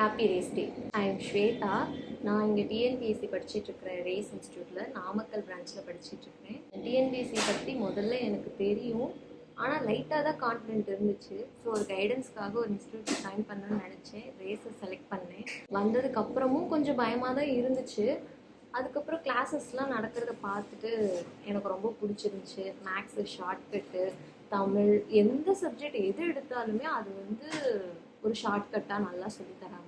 Happy Race Day. I am Shweta. நான் இங்கே TNPSC படிச்சுட்ருக்கிறேன். Race இன்ஸ்டியூட்டில் நாமக்கல் பிரான்ச்சில் படிச்சுட்ருக்கிறேன். டிஎன்பிஎஸ்சி பற்றி முதல்ல எனக்கு தெரியும், ஆனால் லைட்டாக தான் கான்ஃபிடென்ட் இருந்துச்சு. ஸோ ஒரு கைடன்ஸ்க்காக ஒரு இன்ஸ்டியூட் ஜாயின் பண்ணணும்னு நினச்சேன். ரேஸை செலக்ட் பண்ணேன். வந்ததுக்கப்புறமும் கொஞ்சம் பயமாக தான் இருந்துச்சு. அதுக்கப்புறம் கிளாஸஸ்லாம் நடக்கிறத பார்த்துட்டு எனக்கு ரொம்ப பிடிச்சிருந்துச்சு. மேக்ஸு, ஷார்ட்கட்டு, தமிழ், எந்த சப்ஜெக்ட் எது எடுத்தாலுமே அது ஒரு ஷார்ட்கட்டாக நல்லா சொல்லித்தராங்க.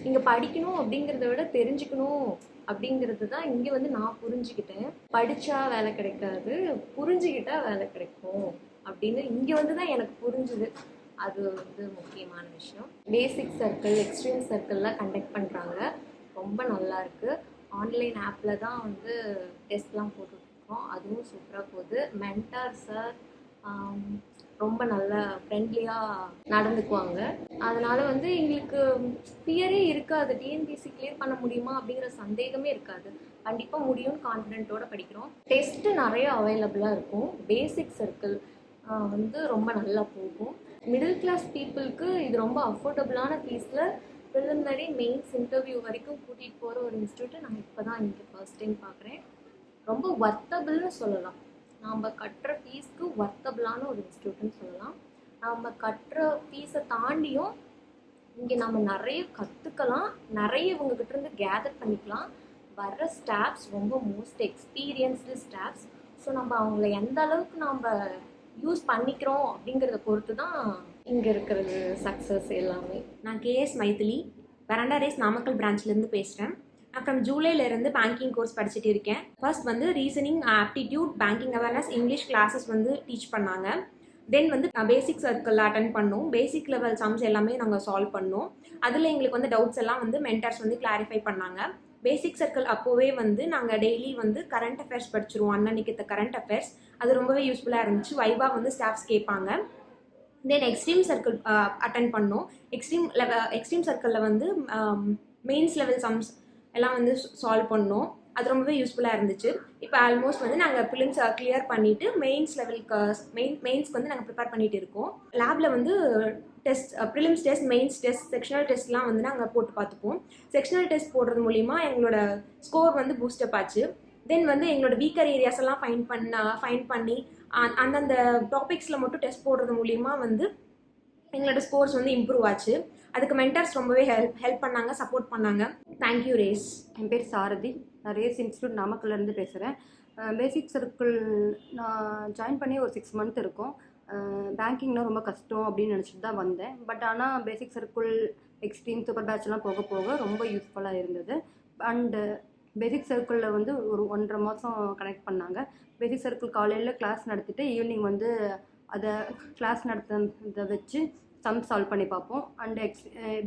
இங்கே படிக்கணும் அப்படிங்கிறத விட தெரிஞ்சுக்கணும் அப்படிங்கிறது தான் இங்கே நான் புரிஞ்சுக்கிட்டேன். படித்தா வேலை கிடைக்காது, புரிஞ்சுக்கிட்டா வேலை கிடைக்கும் அப்படின்னு இங்கே தான் எனக்கு புரிஞ்சுது. அது முக்கியமான விஷயம். பேசிக் சர்க்கிள், எக்ஸ்ட்ரீம் சர்க்கிள்லாம் கண்டக்ட் பண்ணுறாங்க. ரொம்ப நல்லாயிருக்கு. ஆன்லைன் ஆப்பில் தான் டெஸ்ட்லாம் போட்டுட்ருக்கோம். அதுவும் சூப்பராக போகுது. மென்டார் சார் ரொம்ப நல்லா ஃப்ரெண்ட்லியாக நடந்துக்குவாங்க. அதனால் எங்களுக்கு ஃபியரே இருக்காது. டிஎன்பிஎஸ்சி கிளியர் பண்ண முடியுமா அப்படிங்கிற சந்தேகமே இருக்காது. கண்டிப்பாக முடியும்னு கான்ஃபிடென்ட்டோடு படிக்கிறோம். டெஸ்ட்டு நிறைய அவைலபிளாக இருக்கும். பேசிக் சர்க்கிள் ரொம்ப நல்லா போகும். மிடில் கிளாஸ் பீப்புளுக்கு இது ரொம்ப அஃபோர்டபுளான ஃபீஸில் ப்ரிலிமினரி, மெயின்ஸ், இன்டர்வியூ வரைக்கும் கூட்டிகிட்டு போகிற ஒரு இன்ஸ்டியூட்டை நான் இப்போ தான் இங்கே ஃபர்ஸ்ட் டைம் பார்க்குறேன். ரொம்ப வர்த்தபிள்னு சொல்லலாம். நாம் கட்டுற ஃபீஸ்க்கு வர்த்தபிளான ஒரு இன்ஸ்டியூட்னு சொல்லலாம். நம்ம கட்டுற ஃபீஸை தாண்டியும் இங்கே நம்ம நிறைய கற்றுக்கலாம், நிறைய இவங்ககிட்டேருந்து கேதர் பண்ணிக்கலாம். வர்ற ஸ்டாஃப்ஸ் ரொம்ப மோஸ்ட் எக்ஸ்பீரியன்ஸ்டு ஸ்டாஃப்ஸ். ஸோ நம்ம அவங்கள எந்த அளவுக்கு நம்ம யூஸ் பண்ணிக்கிறோம் அப்படிங்கிறத பொறுத்து தான் இங்கே இருக்கிறது சக்ஸஸ் எல்லாமே. நான் KS Maithili, Veranda Race Namakkal பிரான்ச்லேருந்து பேசுகிறேன். நான் ஃப்ரம் ஜூலைலேருந்து பேங்கிங் கோர்ஸ் படிச்சுட்டு இருக்கேன். First reasoning, aptitude, banking awareness, English classes teach பண்ணாங்க. தென் பேசிக் சர்க்கிள் அட்டன் பண்ணோம். பேசிக் லெவல் சம்ஸ் எல்லாமே நாங்கள் சால்வ் பண்ணோம். அதில் எங்களுக்கு டவுட்ஸ் எல்லாம் மென்டர்ஸ் கிளாரிஃபை பண்ணாங்க. பேசிக் சர்க்கிள் அப்போவே நாங்கள் டெய்லி கரண்ட் அஃபேர்ஸ் படிச்சிருவோம். அன்னன்னைக்கு கரண்ட் அஃபேர்ஸ் அது ரொம்பவே யூஸ்ஃபுல்லாக இருந்துச்சு. வைவா ஸ்டாஃப்ஸ் கேட்பாங்க. தென் எக்ஸ்ட்ரீம் சர்க்கிள் அட்டன் பண்ணோம். எக்ஸ்ட்ரீம் சர்க்கிளில் மெயின்ஸ் லெவல் சம்ஸ் எல்லாம் சால்வ் பண்ணோம். அது ரொம்பவே யூஸ்ஃபுல்லாக இருந்துச்சு. இப்போ ஆல்மோஸ்ட் நாங்கள் ப்ரிலிம்ஸ் கிளியர் பண்ணிவிட்டு மெயின்ஸ் லெவலுக்கு மெயின்ஸ்க்கு நாங்கள் ப்ரிப்பேர் பண்ணிகிட்டு இருக்கோம். லேபில் test, prelims test, mains test, sectional டெஸ்ட்லாம் நாங்கள் போட்டு பார்த்துப்போம். செக்ஷனல் டெஸ்ட் போடுறது மூலிமா எங்களோட ஸ்கோர் பூஸ்டப் ஆச்சு. தென் எங்களோட வீக்கர் ஏரியாஸ் எல்லாம் ஃபைன் பண்ணி அந்தந்த டாபிக்ஸில் மட்டும் டெஸ்ட் போடுறது மூலிமா எங்களோட ஸ்கோர்ஸ் இம்ப்ரூவ் ஆச்சு. அதுக்கு மென்டர்ஸ் ரொம்பவே ஹெல்ப் பண்ணாங்க, சப்போர்ட் பண்ணாங்க. Thank you race. என் பேர் சாரதி. நான் ரேஸ் இன்ஸ்டியூட் நாமக்கல்லேருந்து பேசுகிறேன். பேசிக் சர்க்கிள் நான் ஜாயின் பண்ணி ஒரு 6 மந்த் இருக்கும். பேங்கிங்னா ரொம்ப கஷ்டம் அப்படின்னு நினச்சிட்டு தான் வந்தேன். பட் ஆனால் பேசிக் சர்க்கிள், எக்ஸ்ட்ரீம், சூப்பர் பேட்ச்லாம் போக போக ரொம்ப யூஸ்ஃபுல்லாக இருந்தது. அண்டு பேசிக் சர்க்கிளில் ஒரு 1.5 மாதம் கனெக்ட் பண்ணாங்க. பேசிக் சர்க்கிள் காலையில் கிளாஸ் நடத்திட்டு ஈவினிங் அதை கிளாஸ் நடத்துறதை வச்சு சம் சால்வ் பண்ணி பார்ப்போம். அண்டு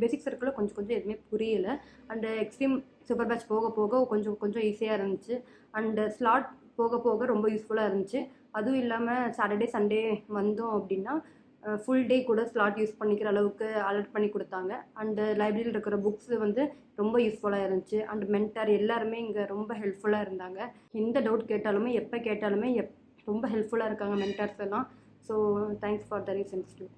பேசிக் சர்க்கிளில் கொஞ்சம் எதுவுமே புரியலை. அண்டு எக்ஸ்ட்ரீம், சூப்பர் பேட்ச் போக போக கொஞ்சம் ஈஸியாக இருந்துச்சு. அண்டு ஸ்லாட் போக போக ரொம்ப யூஸ்ஃபுல்லாக இருந்துச்சு. அதுவும் இல்லாமல் சாட்டர்டே, சண்டே வந்தோம் அப்படின்னா ஃபுல் டே கூட ஸ்லாட் யூஸ் பண்ணிக்கிற அளவுக்கு அலர்ட் பண்ணி கொடுத்தாங்க. அண்டு லைப்ரரியில் இருக்கிற புக்ஸ் ரொம்ப யூஸ்ஃபுல்லாக இருந்துச்சு. அண்டு மென்டார் எல்லாருமே இங்கே ரொம்ப ஹெல்ப்ஃபுல்லாக இருந்தாங்க. எந்த டவுட் கேட்டாலுமே, எப்போ கேட்டாலுமே ரொம்ப ஹெல்ப்ஃபுல்லாக இருக்காங்க மென்டார்ஸ் எல்லாம். So thanks for the race institute.